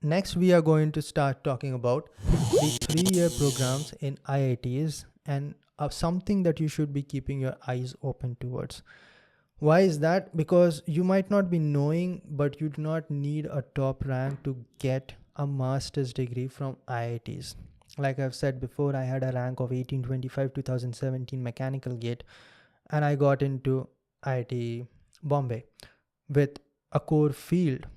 Next, we are going to start talking about the 3-year programs in IITs and something that you should be keeping your eyes open towards. Why is that? Because you might not be knowing, but you do not need a top rank to get a master's degree from IITs. Like I've said before, I had a rank of 1825 2017 mechanical gate, and I got into IIT Bombay with a core field,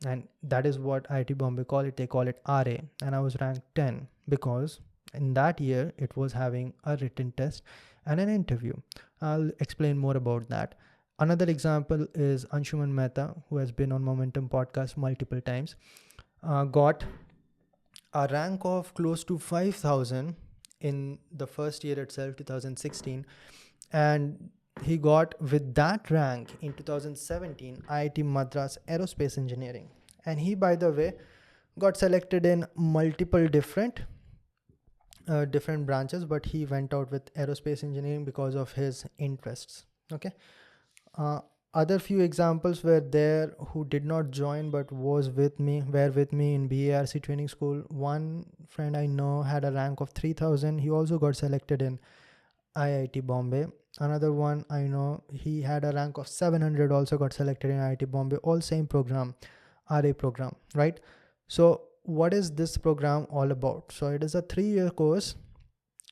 and that is what IIT Bombay call it. They call it RA, and I was ranked 10 because in that year it was having a written test and an interview. I'll explain more about that. Another example is Anshuman Mehta, who has been on Momentum podcast multiple times, got a rank of close to 5,000 in the first year itself, 2016, and he got with that rank in 2017 IIT Madras Aerospace Engineering. And he, by the way, got selected in multiple different branches, but he went out with aerospace engineering because of his interests. Okay. Other few examples were there who did not join but were with me in BARC training school. One friend I know had a rank of 3,000. He also got selected in IIT Bombay. Another one I know, he had a rank of 700, also got selected in IIT Bombay. All same program, RA program, right? So what is this program all about? So it is a 3-year course.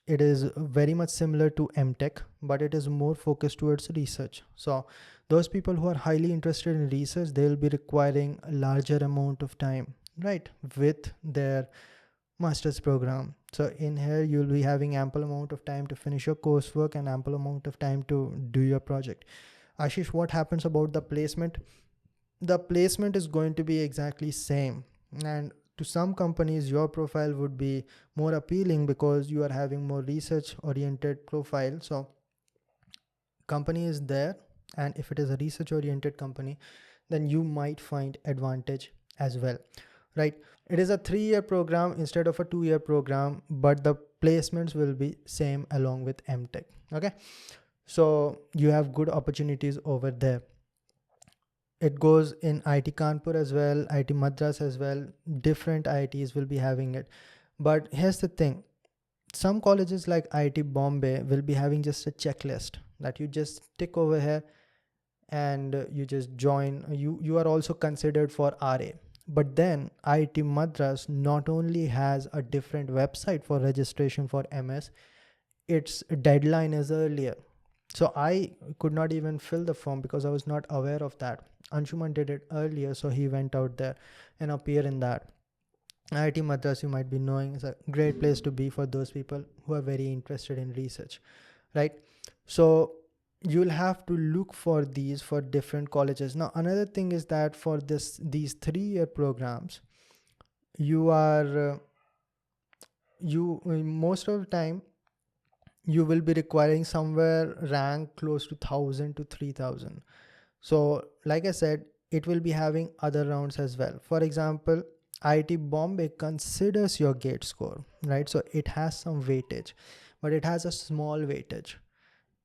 It is very much similar to MTech, but it is more focused towards research. So those people who are highly interested in research, they will be requiring a larger amount of time, right, with their master's program. So in here you'll be having ample amount of time to finish your coursework and ample amount of time to do your project. Ashish, what happens about the placement? The placement is going to be exactly same, and to some companies your profile would be more appealing because you are having more research oriented profile. So company is there, and if it is a research oriented company, then you might find advantage as well, right? It is a 3-year program instead of a 2-year program, but the placements will be same along with MTech. Okay, so you have good opportunities over there. It goes in IIT Kanpur as well, IIT Madras as well. Different IITs will be having it. But here's the thing, some colleges like IIT Bombay will be having just a checklist that you just tick over here and you just join. You are also considered for RA. But then IIT Madras not only has a different website for registration for MS, its deadline is earlier. So I could not even fill the form because I was not aware of that. Anshuman did it earlier, so he went out there and appeared in that. IIT Madras, you might be knowing, is a great place to be for those people who are very interested in research, right? So you'll have to look for these for different colleges. Now, another thing is that for these 3-year programs, you are most of the time you will be requiring somewhere rank close to 1,000 to 3,000. So like I said, it will be having other rounds as well. For example, IIT Bombay considers your gate score, right? So it has some weightage, but it has a small weightage.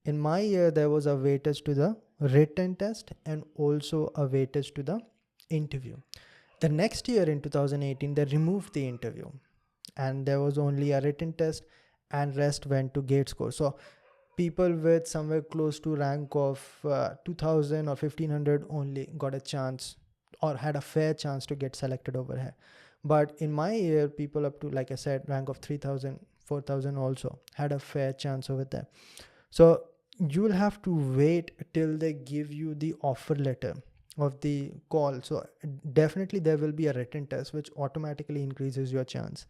In my year, there was a weightage to the written test and also a weightage to the interview. The next year in 2018, they removed the interview and there was only a written test and rest went to gate score. So people with somewhere close to rank of 2000 or 1500 only got a chance or had a fair chance to get selected over here. But in my year, people up to, like I said, rank of 3000, 4000 also had a fair chance over there. So you will have to wait till they give you the offer letter of the call. So definitely there will be a written test which automatically increases your chance.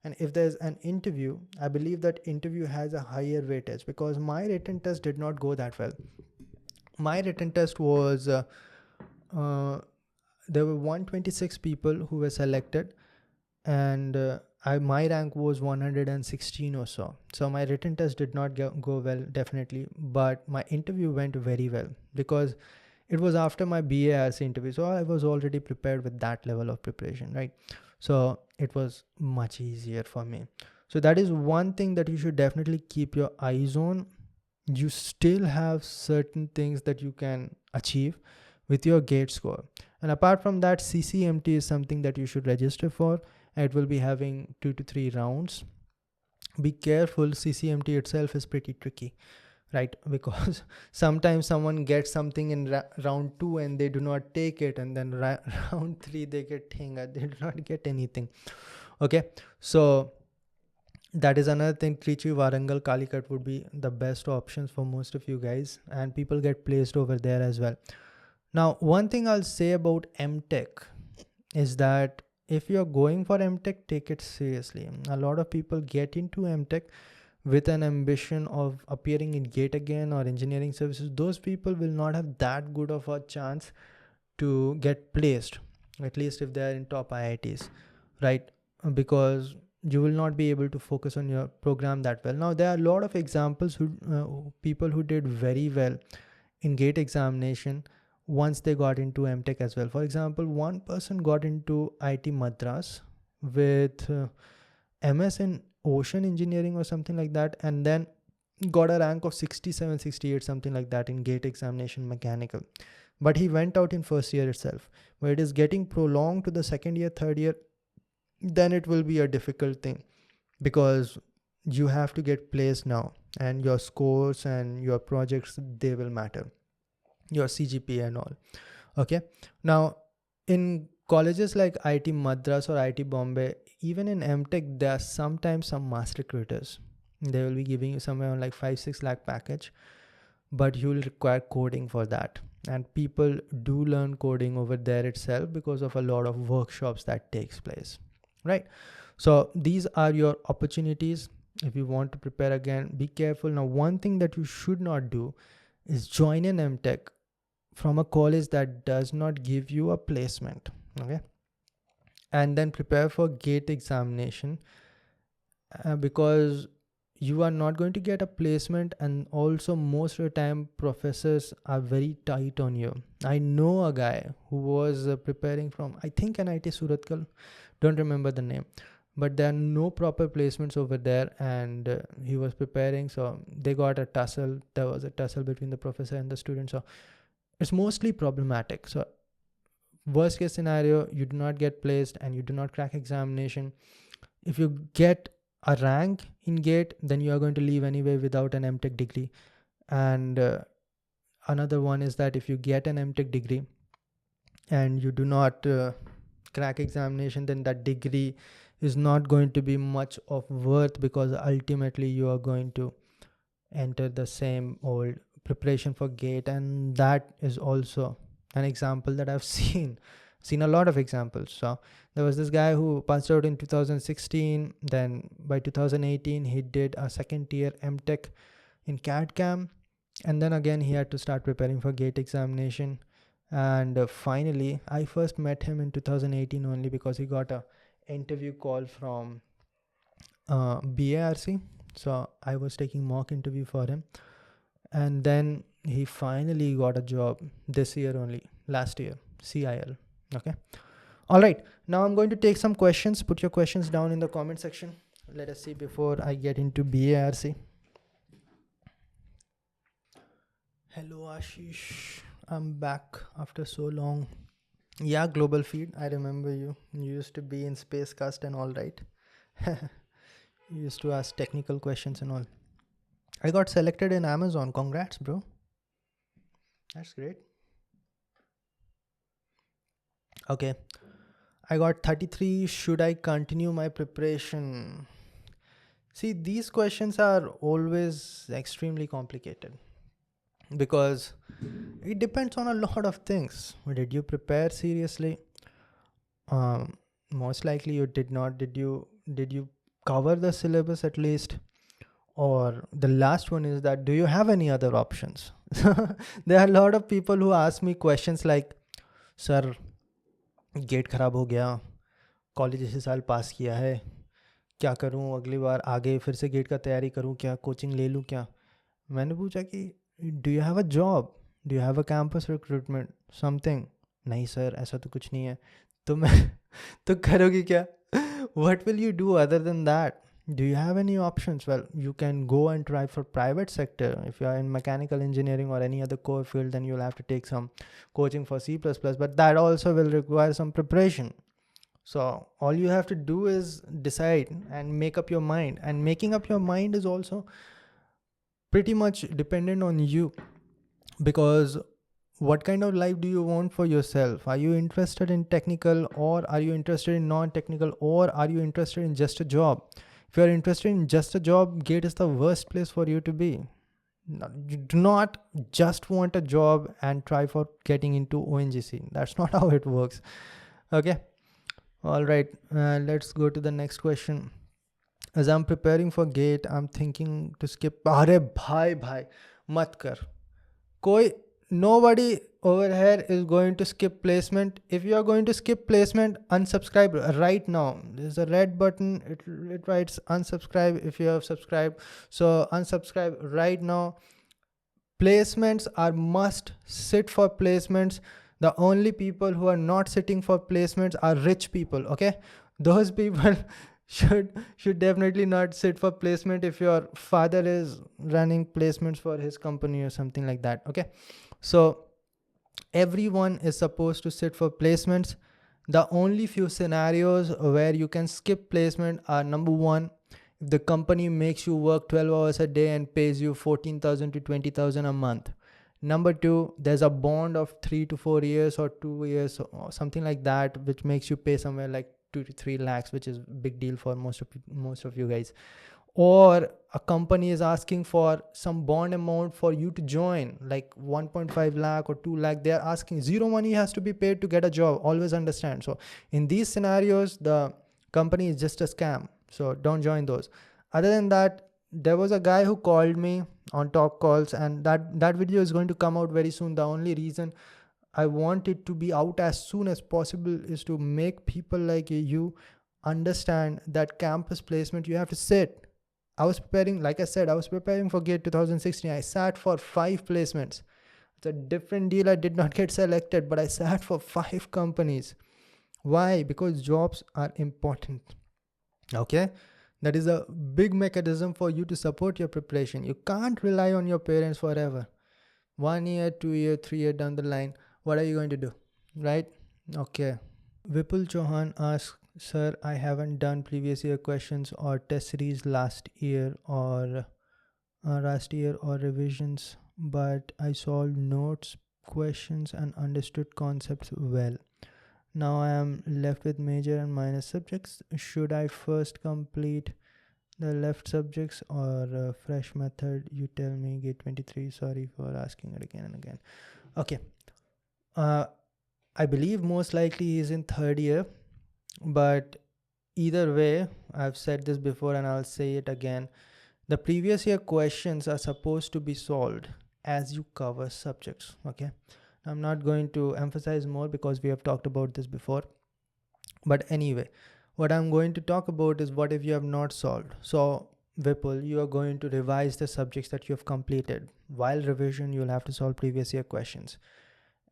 And if there's an interview, I believe that interview has a higher weightage because my written test did not go that well. My written test was, there were 126 people who were selected, and my rank was 116 or so. So my written test did not go well, definitely, but my interview went very well because it was after my BARC interview. So I was already prepared with that level of preparation, right? So it was much easier for me. So that is one thing that you should definitely keep your eyes on. You still have certain things that you can achieve with your gate score. And apart from that, CCMT is something that you should register for. It will be having 2 to 3 rounds. Be careful, CCMT itself is pretty tricky, right? Because sometimes someone gets something in round 2 and they do not take it, and then round 3 they get thinga, they do not get anything. Okay, so that is another thing. Trichy, Warangal, Calicut would be the best options for most of you guys, and people get placed over there as well. Now, one thing I'll say about MTech is that if you're going for MTech, take it seriously. A lot of people get into MTech with an ambition of appearing in GATE again or engineering services. Those people will not have that good of a chance to get placed, at least if they're in top IITs, right? Because you will not be able to focus on your program that well. Now, there are a lot of examples who people who did very well in GATE examination once they got into MTech as well. For example, one person got into IT Madras with MS in ocean engineering or something like that, and then got a rank of 67, 68, something like that in GATE examination mechanical. But he went out in first year itself. Where it is getting prolonged to the second year, third year, then it will be a difficult thing, because you have to get placed now, and your scores and your projects, they will matter, your CGPA and all. Okay, now in colleges like IT Madras or IT Bombay, even in MTech, there are sometimes some master creators. They will be giving you somewhere on like 5-6 lakh package, but you will require coding for that. And people do learn coding over there itself because of a lot of workshops that takes place, right? So these are your opportunities. If you want to prepare again, be careful. Now, one thing that you should not do is join an MTech from a college that does not give you a placement, okay? And then prepare for GATE examination, because you are not going to get a placement, and also most of the time professors are very tight on you. I know a guy who was preparing from, I think, NIT Suratkal, don't remember the name, but there are no proper placements over there, and he was preparing, so they got a tussle. There was a tussle between the professor and the student, so it's mostly problematic. So worst case scenario, you do not get placed and you do not crack examination. If you get a rank in GATE, then you are going to leave anyway without an MTech degree. And another one is that if you get an MTech degree and you do not crack examination, then that degree is not going to be much of worth, because ultimately you are going to enter the same old preparation for GATE. And that is also an example that I've seen a lot of examples. So there was this guy who passed out in 2016, then by 2018 he did a second tier MTech in CAD CAM, and then again he had to start preparing for GATE examination. And finally, I first met him in 2018 only, because he got a interview call from BARC. So I was taking mock interview for him, and then he finally got a job this year only, last year, CIL. Okay, all right, now I'm going to take some questions. Put your questions down in the comment section. Let us see before I get into BARC. Hello Ashish, I'm back after so long. Yeah, Global Feed, I remember you. You used to be in Spacecast and all, right? You used to ask technical questions and all. I got selected in Amazon. Congrats, bro. That's great. Okay, I got 33. Should I continue my preparation? See, these questions are always extremely complicated, because it depends on a lot of things. Did you prepare seriously? Most likely you did not. Did you cover the syllabus at least? Or the last one is that, do you have any other options? There are a lot of people who ask me questions like, sir, gate ख़राब हो गया, college इसी साल पास किया है, क्या करूं, अगली बार आगे फिर से गेट का तैयारी करूं क्या, कोचिंग ले लूं क्या? मैंने पूछा कि do you have a job, do you have a campus recruitment something? नहीं सर, ऐसा तो कुछ नहीं है. तो मैं तो करोगे क्या? What will you do other than that? Do you have any options? Well, you can go and try for private sector. If you are in mechanical engineering or any other core field, then you'll have to take some coaching for C++, but that also will require some preparation. So all you have to do is decide and make up your mind, and making up your mind is also pretty much dependent on you, because what kind of life do you want for yourself? Are you interested in technical, or are you interested in non-technical, or are you interested in just a job? If you're interested in just a job, GATE is the worst place for you to be. You do not just want a job and try for getting into ONGC. That's not how it works. Okay. All right. Let's go to the next question. As I'm preparing for GATE, I'm thinking to skip. Arey bhai, mat kar. Nobody over here is going to skip placement. If you are going to skip placement, unsubscribe right now. There's a red button. It writes unsubscribe if you have subscribed. So unsubscribe right now. Placements are must. Sit for placements. The only people who are not sitting for placements are rich people. Okay, those people should definitely not sit for placement if your father is running placements for his company or something like that. Okay, so everyone is supposed to sit for placements. The only few scenarios where you can skip placement are: number one, if the company makes you work 12 hours a day and pays you 14,000 to 20,000 a month. Number two, there's a bond of 3 to 4 years or 2 years or something like that, which makes you pay somewhere like 2 to 3 lakhs, which is big deal for most of you guys. Or a company is asking for some bond amount for you to join, like 1.5 lakh or 2 lakh. They are asking, zero money has to be paid to get a job. Always understand. So in these scenarios, the company is just a scam. So don't join those. Other than that, there was a guy who called me on talk calls, and that video is going to come out very soon. The only reason I want it to be out as soon as possible is to make people like you understand that campus placement, you have to sit. I was preparing, like I said, I was preparing for GATE 2016. I sat for 5 placements. It's a different deal. I did not get selected, but I sat for 5 companies. Why? Because jobs are important. Okay, that is a big mechanism for you to support your preparation. You can't rely on your parents forever. 1 year, 2 year, 3 year down the line, what are you going to do, right? Okay. Vipul Chauhan asks, sir, I haven't done previous year questions or test series last year or revisions, but I solved notes, questions and understood concepts well. Now I am left with major and minor subjects. Should I first complete the left subjects or fresh method? You tell me. GATE 23. Sorry for asking it again and again. Okay. I believe most likely he's in 3rd year, but either way, I've said this before and I'll say it again. The previous year questions are supposed to be solved as you cover subjects. Okay. I'm not going to emphasize more because we have talked about this before. But anyway, what I'm going to talk about is what if you have not solved. So Vipul, you are going to revise the subjects that you have completed. While revision, you'll have to solve previous year questions.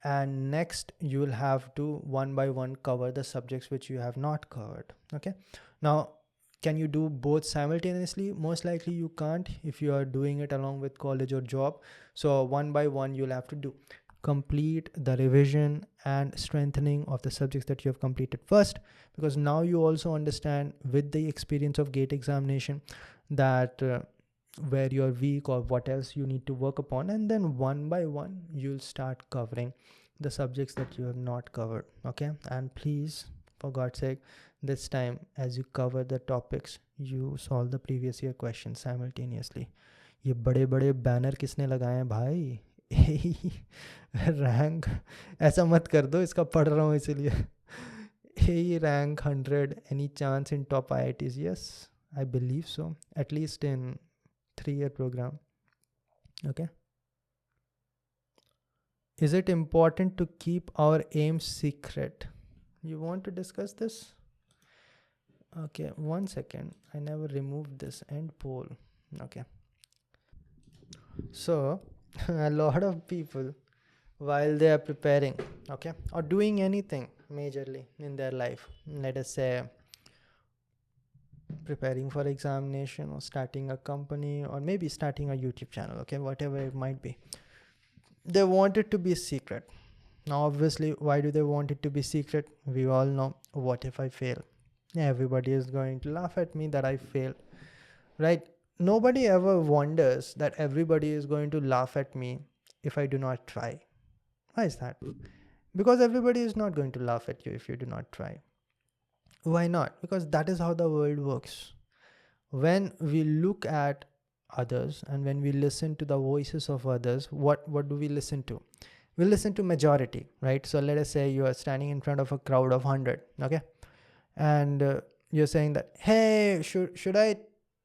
And next, you will have to one by one cover the subjects which you have not covered. Okay. Now, can you do both simultaneously? Most likely you can't if you are doing it along with college or job. So one by one, you'll have to do complete the revision and strengthening of the subjects that you have completed first, because now you also understand with the experience of GATE examination that where you're weak or what else you need to work upon, and then one by one you'll start covering the subjects that you have not covered. Okay, and please, for God's sake, this time as you cover the topics, you solve the previous year questions simultaneously. ये बड़े बड़े banner किसने लगाए हैं भाई? Rank ऐसा मत कर दो, इसका पढ़ रहा हूँ इसीलिए. A rank 100, any chance in top IITs? Yes, I believe so, at least in 3-year program. Okay. Is it important to keep our aims secret? You want to discuss this? Okay, 1 second. I never removed this end poll. Okay. So a lot of people, while they are preparing, okay, or doing anything majorly in their life, let us say preparing for examination or starting a company or maybe starting a YouTube channel, okay, whatever it might be. They want it to be secret. Now, obviously, why do they want it to be secret? We all know, what if I fail? Yeah, everybody is going to laugh at me that I failed, right? Nobody ever wonders that everybody is going to laugh at me if I do not try. Why is that? Because everybody is not going to laugh at you if you do not try. Why not? Because that is how the world works. When we look at others and when we listen to the voices of others, what do we listen to? We listen to majority, right? So let us say you are standing in front of a crowd of 100, okay, and you're saying that, hey, should I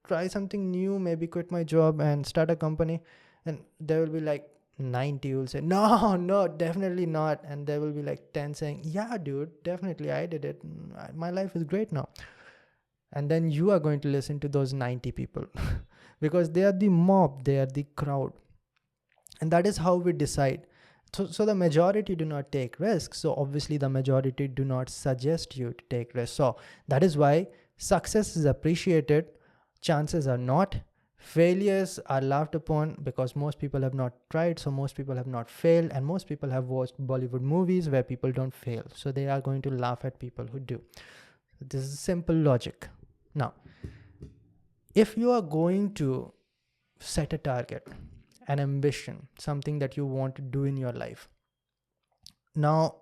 try something new, maybe quit my job and start a company? And there will be like 90 will say, no, definitely not. And there will be like 10 saying, yeah, dude, definitely, I did it, my life is great now. And then you are going to listen to those 90 people because they are the mob, they are the crowd. And that is how we decide. So the majority do not take risks. So obviously the majority do not suggest you to take risks. So that is why success is appreciated, chances are not. Failures are laughed upon because most people have not tried, so most people have not failed, and most people have watched Bollywood movies where people don't fail. So they are going to laugh at people who do. This is simple logic. Now, if you are going to set a target, an ambition, something that you want to do in your life, now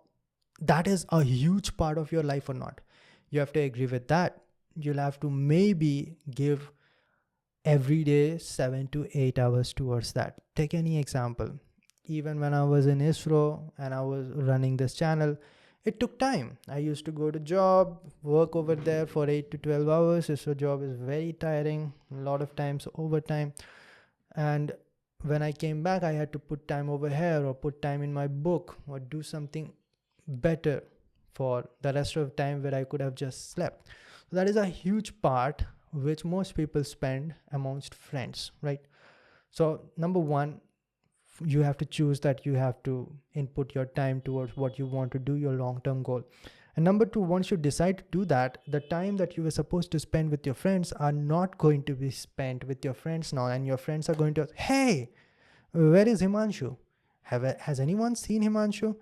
that is a huge part of your life or not, you have to agree with that. You'll have to maybe give every day 7 to 8 hours towards that. Take any example. Even when I was in ISRO and I was running this channel, it took time. I used to go to job, work over there for 8 to 12 hours. ISRO job is very tiring, a lot of times overtime. And when I came back, I had to put time over here or put time in my book or do something better for the rest of the time where I could have just slept. So that is a huge part which most people spend amongst friends, right? So number one, you have to choose that you have to input your time towards what you want to do, your long-term goal. And number two, once you decide to do that, the time that you were supposed to spend with your friends are not going to be spent with your friends now. And your friends are going to, hey, where is Himanshu? Has anyone seen Himanshu?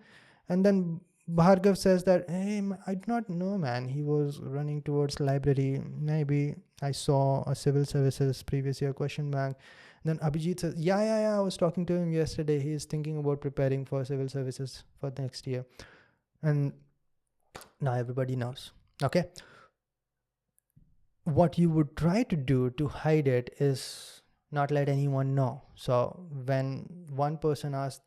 And then Bhargav says that, hey, I do not know, man. He was running towards library. Maybe I saw a civil services previous year question bank. Then Abhijit says, yeah, I was talking to him yesterday. He is thinking about preparing for civil services for next year. And now everybody knows. Okay. What you would try to do to hide it is not let anyone know. So when one person asks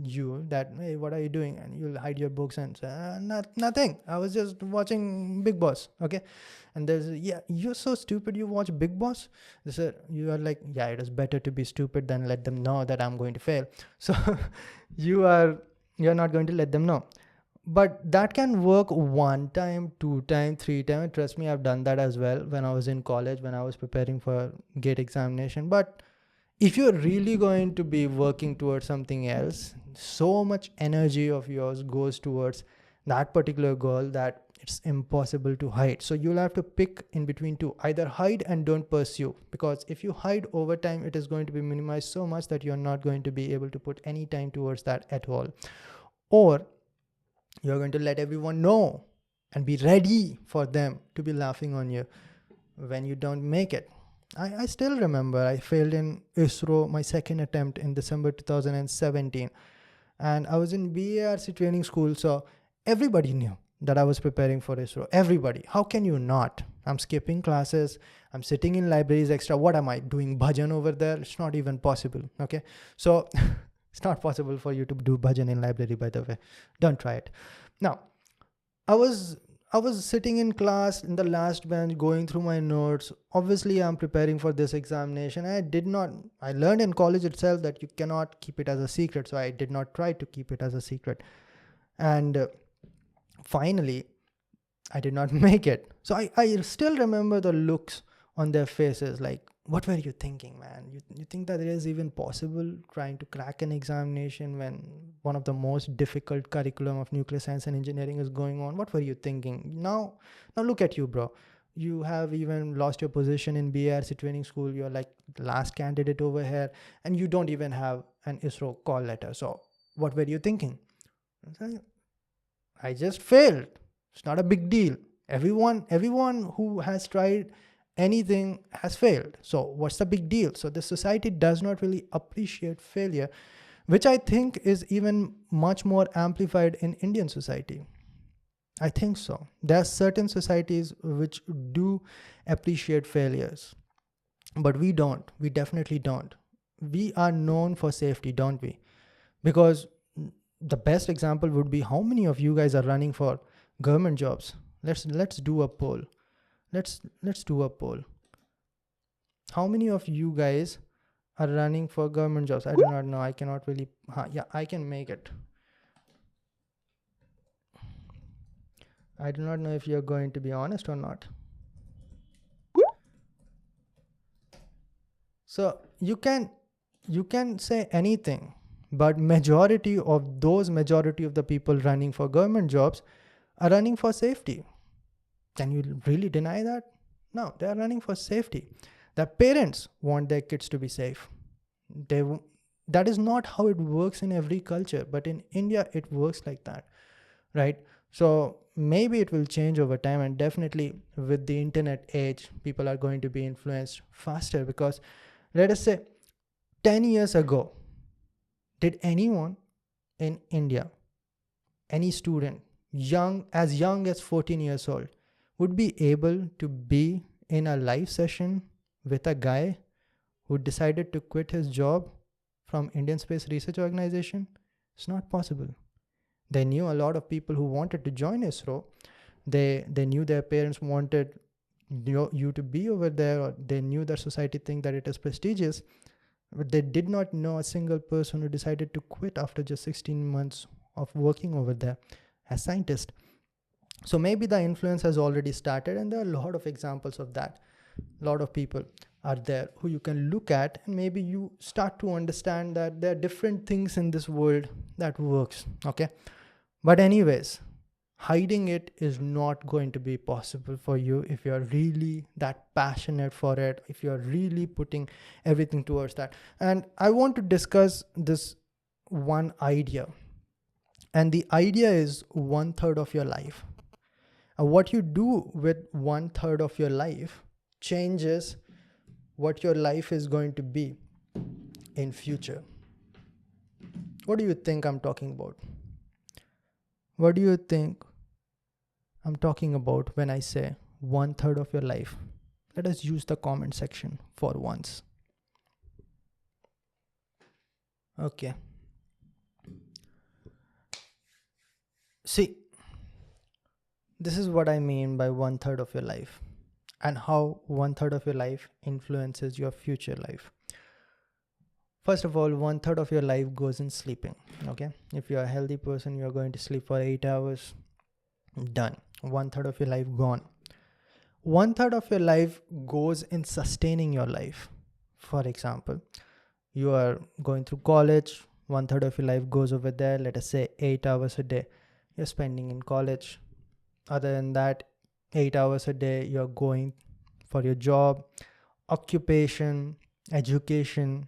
you that, hey, what are you doing? And you'll hide your books and say, nothing. I was just watching Big Boss. Okay. And there's, yeah, you're so stupid. You watch Big Boss. You are like, yeah, it is better to be stupid than let them know that I'm going to fail. So you're not going to let them know. But that can work 1 time, 2 time, 3 time. Trust me, I've done that as well when I was in college, when I was preparing for GATE examination. But if you're really going to be working towards something else, so much energy of yours goes towards that particular goal that it's impossible to hide. So you'll have to pick in between two, either hide and don't pursue, because if you hide over time, it is going to be minimized so much that you're not going to be able to put any time towards that at all. Or you're going to let everyone know and be ready for them to be laughing on you when you don't make it. I still remember I failed in ISRO, my second attempt in December 2017. And I was in BARC training school. So everybody knew that I was preparing for ISRO. Everybody. How can you not? I'm skipping classes. I'm sitting in libraries extra. What am I doing? Bhajan over there? It's not even possible. Okay. So it's not possible for you to do bhajan in library, by the way. Don't try it. Now, I was sitting in class in the last bench going through my notes. Obviously, I'm preparing for this examination. I learned in college itself that you cannot keep it as a secret. So I did not try to keep it as a secret. And finally, I did not make it. So I still remember the looks on their faces like, what were you thinking, man? You think that it is even possible trying to crack an examination when one of the most difficult curriculum of nuclear science and engineering is going on? What were you thinking? Now look at you, bro. you have even lost your position in BARC training school. You're like the last candidate over here, and you don't even have an ISRO call letter. So what were you thinking? I just failed. It's not a big deal. Everyone who has tried anything has failed. So what's the big deal? So the society does not really appreciate failure, which I think is even much more amplified in Indian society. I think so. There are certain societies which do appreciate failures, but we don't. We definitely don't. We are known for safety, don't we? Because the best example would be how many of you guys are running for government jobs. Let's do a poll. Let's do a poll. How many of you guys are running for government jobs? I do not know. I cannot really. Yeah, I can make it. I do not know if you're going to be honest or not. So you can say anything, but majority of the people running for government jobs are running for safety. Can you really deny that? No, they are running for safety. Their parents want their kids to be safe. That is not how it works in every culture, but in India it works like that, right? So maybe it will change over time, and definitely with the internet age, people are going to be influenced faster, because let us say 10 years ago, did anyone in India, any student young as 14 years old, would be able to be in a live session with a guy who decided to quit his job from Indian Space Research Organization? It's not possible. They knew a lot of people who wanted to join ISRO. They knew their parents wanted you to be over there, or they knew that society think that it is prestigious, but they did not know a single person who decided to quit after just 16 months of working over there as scientist. So maybe the influence has already started, and there are a lot of examples of that. A lot of people are there who you can look at, and maybe you start to understand that there are different things in this world that works. Okay, but anyways, hiding it is not going to be possible for you if you're really that passionate for it, if you're really putting everything towards that. And I want to discuss this one idea, and the idea is 1/3 of your life. And what you do with 1/3 of your life changes what your life is going to be in future. What do you think I'm talking about? What do you think I'm talking about when I say 1/3 of your life? Let us use the comment section for once. Okay. See, this is what I mean by 1/3 of your life, and how 1/3 of your life influences your future life. First of all, 1/3 of your life goes in sleeping. Okay, if you're a healthy person, you're going to sleep for 8 hours. Done. 1/3 of your life gone. 1/3 of your life goes in sustaining your life. For example, you are going through college. 1/3 of your life goes over there. Let us say 8 hours a day you're spending in college. Other than that, 8 hours a day you're going for your job, occupation, education.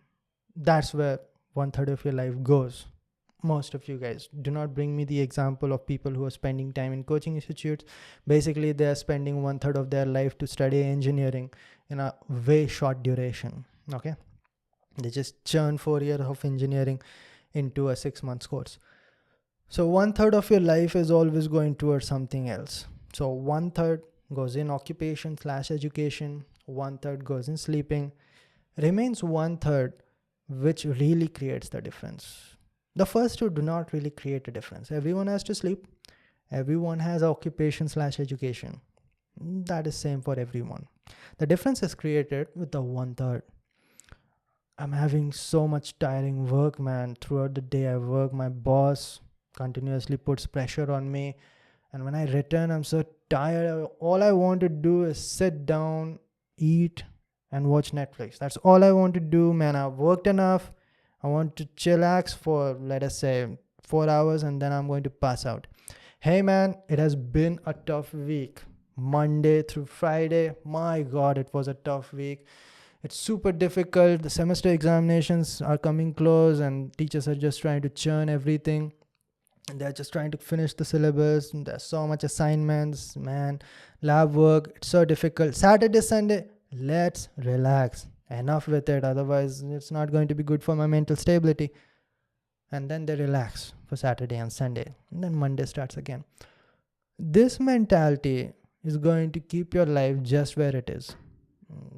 That's where 1/3 of your life goes. Most of you guys, do not bring me the example of people who are spending time in coaching institutes. Basically, they are spending 1/3 of their life to study engineering in a way short duration. Okay, they just churn 4 years of engineering into a 6 months course. So 1/3 of your life is always going towards something else. So 1/3 goes in occupation / education, 1/3 goes in sleeping. Remains 1/3 which really creates the difference. The first two do not really create a difference. Everyone has to sleep. Everyone has occupation / education. That is same for everyone. The difference is created with the 1/3. I'm having so much tiring work, man. Throughout the day I work. My boss continuously puts pressure on me. And when I return, I'm so tired. All I want to do is sit down, eat, and watch Netflix. That's all I want to do, man. I've worked enough. I want to chillax for, let us say, 4 hours, and then I'm going to pass out. Hey, man, it has been a tough week. Monday through Friday. My God, it was a tough week. It's super difficult. The semester examinations are coming close, and teachers are just trying to churn everything. And they're just trying to finish the syllabus. There's so much assignments, man. Lab work. It's so difficult. Saturday, Sunday, let's relax. Enough with it. Otherwise, it's not going to be good for my mental stability. And then they relax for Saturday and Sunday. And then Monday starts again. This mentality is going to keep your life just where it is.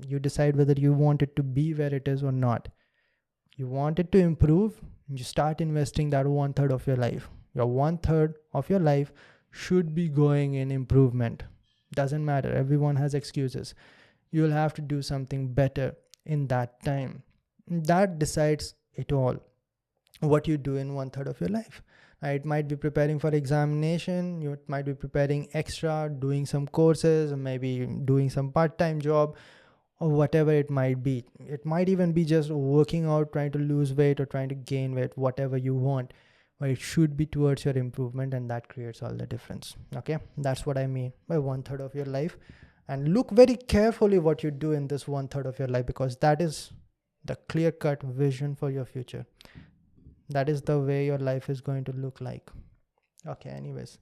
You decide whether you want it to be where it is or not. You want it to improve, you start investing that 1/3 of your life. Your 1/3 of your life should be going in improvement. Doesn't matter. Everyone has excuses. You'll have to do something better in that time. That decides it all. What you do in 1/3 of your life. It might be preparing for examination. You might be preparing extra, doing some courses, maybe doing some part-time job, or whatever it might be. It might even be just working out, trying to lose weight or trying to gain weight, whatever you want. But it should be towards your improvement, and that creates all the difference. Okay, that's what I mean by 1/3 of your life. And look very carefully what you do in this 1/3 of your life, because that is the clear-cut vision for your future. That is the way your life is going to look like. Okay, anyways.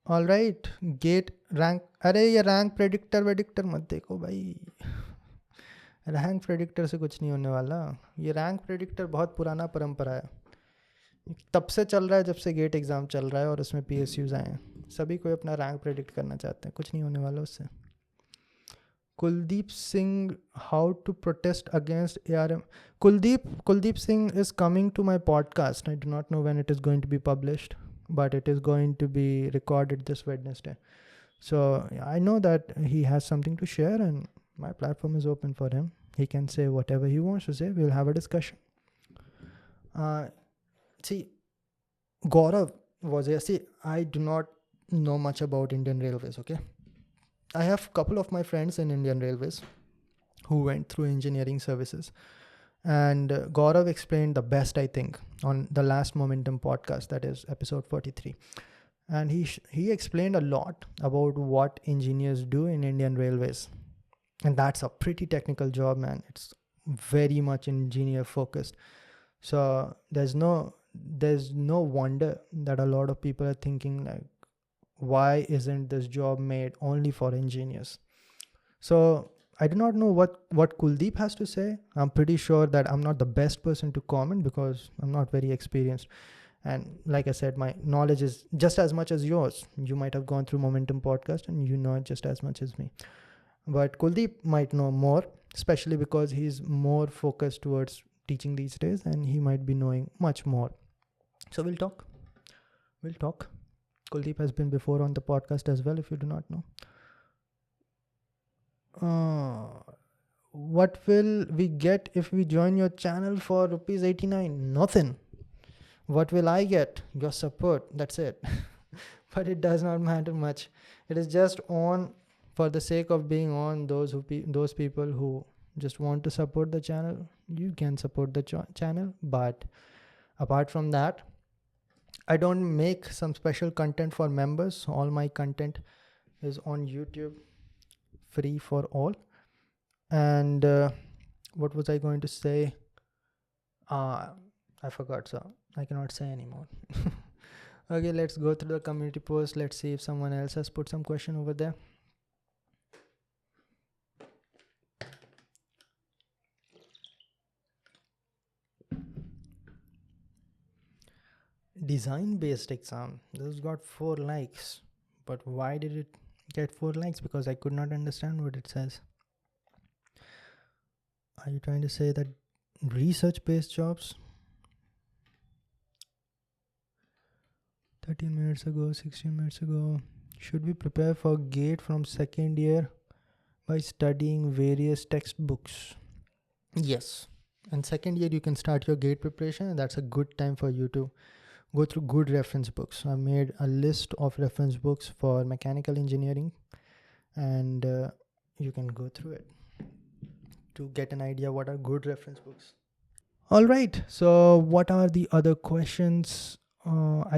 All right, gate rank. अरे ये rank predictor मत देखो भाई. Rank predictor से कुछ नहीं होने वाला. ये रैंक प्रेडिक्टर बहुत पुराना परंपरा है. तब से चल रहा है जब से गेट एग्ज़ाम चल रहा है और उसमें PSUs आए हैं. सभी कोई अपना रैंक प्रेडिक्ट करना चाहते हैं. कुछ नहीं होने वाला उससे. Kuldeep Singh, how to protest against ARM. Kuldeep Singh is coming to my podcast. I do not know when it is going to be published, but it is going to be recorded this Wednesday. So I know that he has something to share, and my platform is open for him. He can say whatever he wants to say. We'll have a discussion. See, Gaurav was here. See, I do not know much about Indian Railways, okay? I have a couple of my friends in Indian Railways who went through engineering services. And Gaurav explained the best, I think, on the last Momentum podcast, that is episode 43. And he explained a lot about what engineers do in Indian Railways. And that's a pretty technical job, man. It's very much engineer focused. So there's no wonder that a lot of people are thinking like, why isn't this job made only for engineers? So I do not know what Kuldeep has to say. I'm pretty sure that I'm not the best person to comment because I'm not very experienced. And like I said, my knowledge is just as much as yours. You might have gone through Momentum podcast and you know it just as much as me. But Kuldeep might know more, especially because he's more focused towards teaching these days and he might be knowing much more. So we'll talk. Kuldeep has been before on the podcast as well, if you do not know. What will we get if we join your channel for ₹89? Nothing. What will I get? Your support. That's it. But it does not matter much. It is just on for the sake of being on. Those people who just want to support the channel, you can support the channel. But apart from that, I don't make some special content for members. All my content is on YouTube, free for all. And what was I going to say? I forgot, so I cannot say anymore. Okay, let's go through the community post. Let's see if someone else has put some question over there. Design based exam. This got 4 likes. But why did it get 4 likes? Because I could not understand what it says. Are you trying to say that research based jobs? 13 minutes ago, 16 minutes ago. Should we prepare for GATE from second year by studying various textbooks? Yes. In second year, you can start your GATE preparation, and that's a good time for you to go through good reference books. I made a list of reference books for mechanical engineering, and you can go through it to get an idea what are good reference books. All right. So what are the other questions?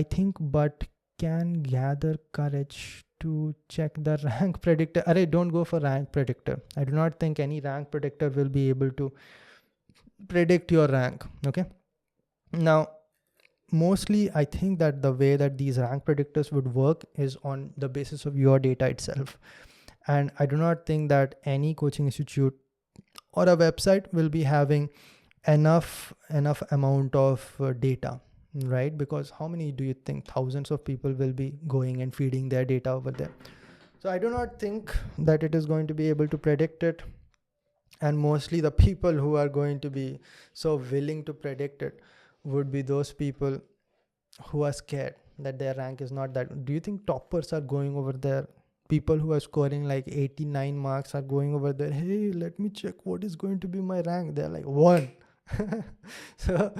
I think but can gather courage to check the rank predictor. Array, don't go for rank predictor. I do not think any rank predictor will be able to predict your rank. Okay. Now, mostly I think that the way that these rank predictors would work is on the basis of your data itself. And I do not think that any coaching institute or a website will be having enough amount of data, right? Because how many do you think thousands of people will be going and feeding their data over there? So I do not think that it is going to be able to predict it. And mostly the people who are going to be so willing to predict it would be those people who are scared that their rank is not that. Do you think toppers are going over there? People who are scoring like 89 marks are going over there, hey, let me check what is going to be my rank. They're like 1. So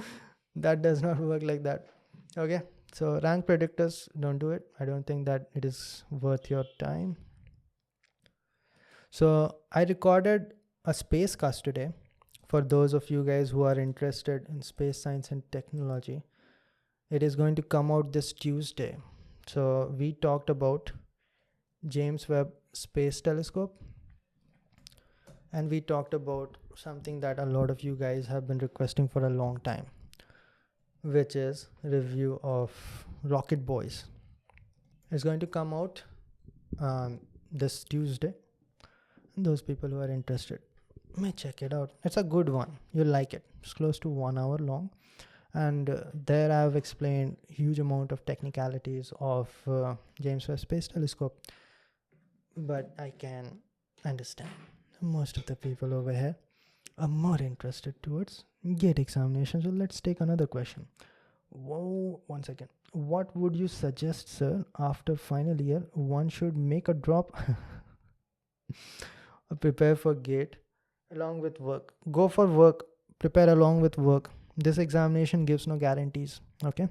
that does not work like that. Okay, so rank predictors, don't do it. I don't think that it is worth your time. So I recorded a space cast today for those of you guys who are interested in space science and technology. It is going to come out this Tuesday. So we talked about James Webb Space Telescope, and we talked about something that a lot of you guys have been requesting for a long time, which is review of Rocket Boys. It's going to come out this Tuesday, and those people who are interested may check it out. It's a good one. You'll like it. It's close to 1 hour long, and there I've explained huge amount of technicalities of James Webb Space Telescope. But I can understand most of the people over here are more interested towards gate examinations. So let's take another question. Whoa, 1 second. What would you suggest, sir, after final year one should make a drop? Prepare for gate along with work. Go for work. Prepare along with work. This examination gives no guarantees. Okay.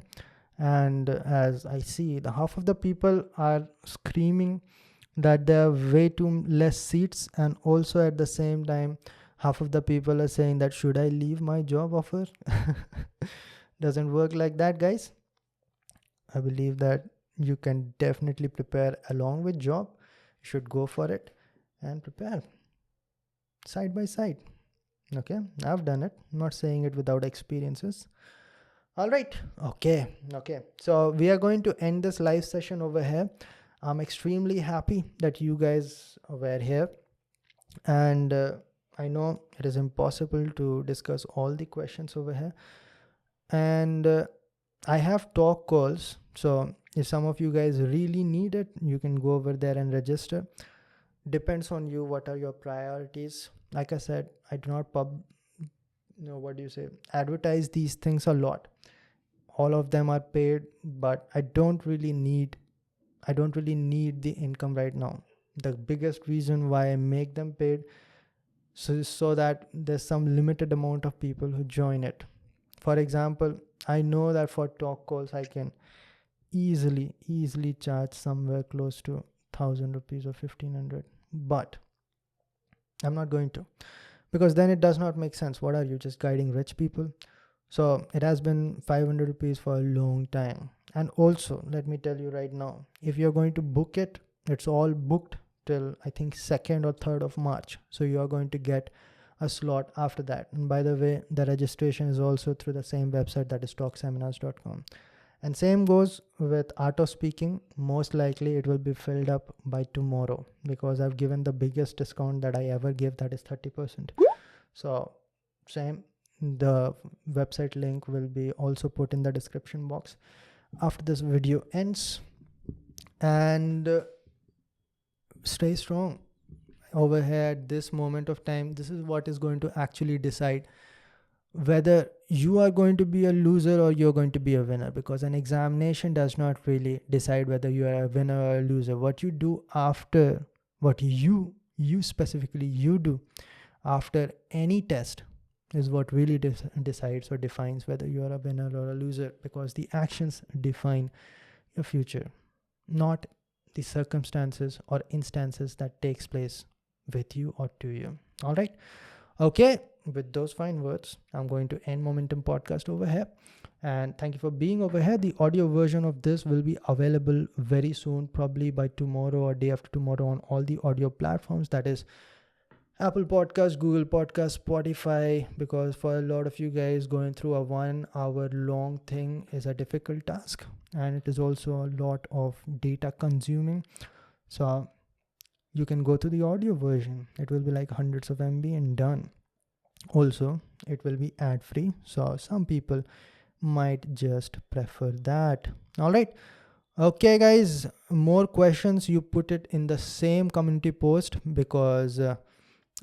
And as I see, the half of the people are screaming that there are way too less seats, and also at the same time half of the people are saying that should I leave my job offer? Doesn't work like that, guys. I believe that you can definitely prepare along with job. You should go for it and prepare side by side. Okay, I've done it. I'm not saying it without experiences. All right. Okay. So we are going to end this live session over here. I'm extremely happy that you guys were here, and I know it is impossible to discuss all the questions over here, and I have talk calls. So if some of you guys really need it, you can go over there and register. Depends on you. What are your priorities? Like I said, I do not advertise these things a lot. All of them are paid, but I don't really need the income right now. The biggest reason why I make them paid so that there's some limited amount of people who join it. For example, I know that for talk calls I can easily charge somewhere close to 1,000 rupees or 1,500, but I'm not going to, because then it does not make sense. What are you, just guiding rich people? So it has been 500 rupees for a long time. And also, let me tell you right now, if you're going to book it, it's all booked till I think 2nd or 3rd of March. So you are going to get a slot after that. And by the way, the registration is also through the same website, that is talkseminars.com. And same goes with art of speaking. Most likely it will be filled up by tomorrow, because I've given the biggest discount that I ever give, that is 30%. So same, the website link will be also put in the description box after this video ends. And stay strong over here at this moment of time. This is what is going to actually decide whether you are going to be a loser or you're going to be a winner, because an examination does not really decide whether you are a winner or a loser. What you do after, what you specifically you do after any test is what really decides or defines whether you are a winner or a loser, because the actions define your future, not the circumstances or instances that takes place with you or to you. All right. Okay. with those fine words, I'm going to end Momentum Podcast over here. And thank you for being over here. The audio version of this will be available very soon, probably by tomorrow or day after tomorrow on all the audio platforms. That is Apple Podcast, Google Podcast, Spotify, because for a lot of you guys, going through a 1 hour long thing is a difficult task, and it is also a lot of data consuming. So you can go to the audio version. It will be like hundreds of MB and done. Also, it will be ad free, so some people might just prefer that. All right. Okay, guys, more questions, you put it in the same community post, because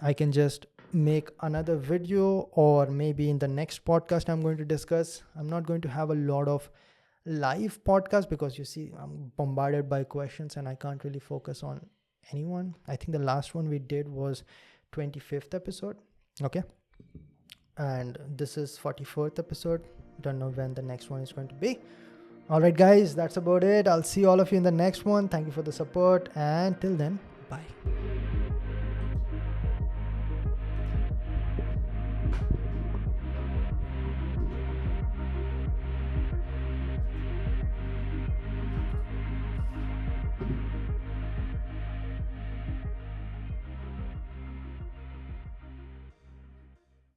I can just make another video, or maybe in the next podcast I'm going to discuss. I'm not going to have a lot of live podcasts, because you see, I'm bombarded by questions and I can't really focus on anyone. I think the last one we did was 25th episode. Okay. And this is 44th episode. Don't know when the next one is going to be. All right, guys, that's about it. I'll see all of you in the next one. Thank you for the support. And till then, bye.